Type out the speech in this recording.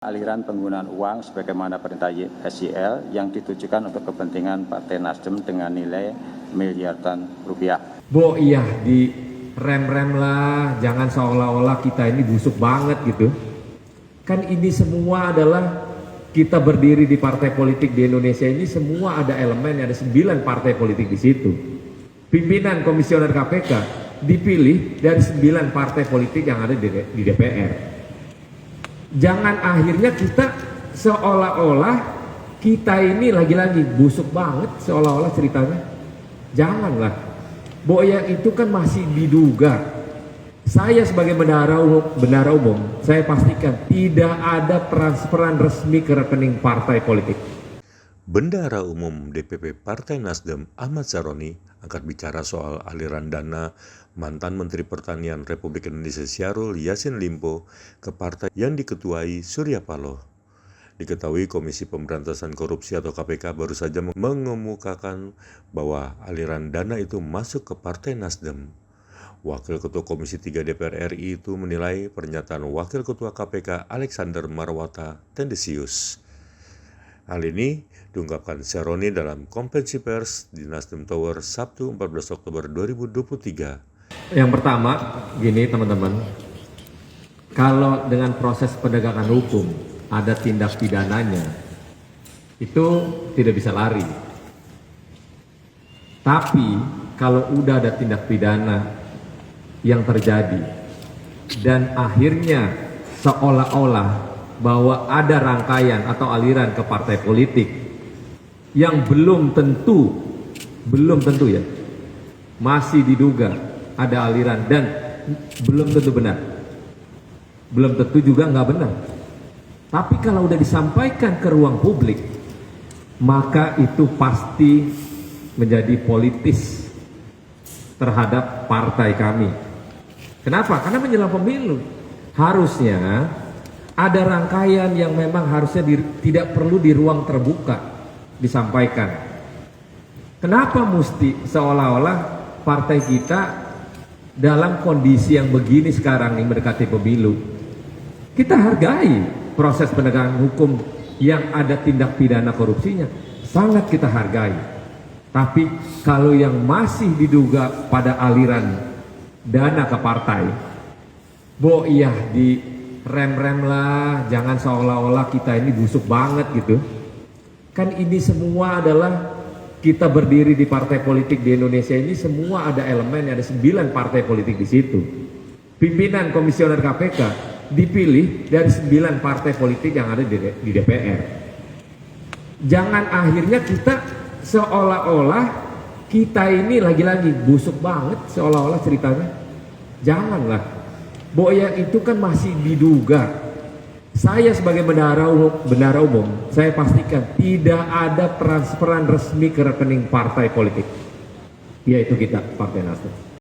Aliran penggunaan uang sebagaimana perintah SYL yang ditujukan untuk kepentingan Partai Nasdem dengan nilai miliaran rupiah. Bu, iya di rem-rem lah, jangan seolah-olah kita ini busuk banget gitu. Kan ini semua adalah kita berdiri di partai politik di Indonesia ini semua ada elemen, ada 9 partai politik di situ. Pimpinan komisioner KPK dipilih dari 9 partai politik yang ada di DPR. Jangan akhirnya kita seolah-olah kita ini lagi-lagi busuk banget seolah-olah ceritanya. Janganlah. Bahwa yang itu kan masih diduga. Saya sebagai bendahara umum, saya pastikan tidak ada transferan resmi ke rekening partai politik. Bendahara Umum DPP Partai Nasdem Ahmad Saroni angkat bicara soal aliran dana mantan Menteri Pertanian Republik Indonesia Syahrul Yassin Limpo ke partai yang diketuai Surya Paloh. Diketahui Komisi Pemberantasan Korupsi atau KPK baru saja mengemukakan bahwa aliran dana itu masuk ke Partai Nasdem. Wakil Ketua Komisi 3 DPR RI itu menilai pernyataan Wakil Ketua KPK Alexander Marwata tendensius. Hal ini diungkapkan Saroni dalam konferensi pers di Nasdem Tower Sabtu 14 Oktober 2023. Yang pertama, gini teman-teman, kalau dengan proses penegakan hukum ada tindak pidananya, itu tidak bisa lari. Tapi kalau udah ada tindak pidana yang terjadi dan akhirnya seolah-olah bahwa ada rangkaian atau aliran ke partai politik yang belum tentu ya, masih diduga ada aliran dan belum tentu benar, belum tentu juga nggak benar. Tapi kalau udah disampaikan ke ruang publik, maka itu pasti menjadi politis terhadap partai kami. Kenapa? Karena menjelang pemilu harusnya ada rangkaian yang memang harusnya tidak perlu di ruang terbuka disampaikan. Kenapa mesti seolah-olah partai kita dalam kondisi yang begini sekarang nih mendekati pemilu? Kita hargai proses penegakan hukum yang ada tindak pidana korupsinya, sangat kita hargai. Tapi kalau yang masih diduga pada aliran dana ke partai, bo iya di rem-rem lah, jangan seolah-olah kita ini busuk banget gitu. Kan ini semua adalah kita berdiri di partai politik di Indonesia ini semua ada elemen, ada 9 partai politik di situ. Pimpinan komisioner KPK dipilih dari 9 partai politik yang ada di DPR. Jangan akhirnya kita seolah-olah kita ini lagi-lagi busuk banget seolah-olah ceritanya. Janganlah. Bahwa yang itu kan masih diduga. Saya sebagai bendahara umum, saya pastikan tidak ada transferan resmi ke rekening partai politik, yaitu kita Partai Nasdem.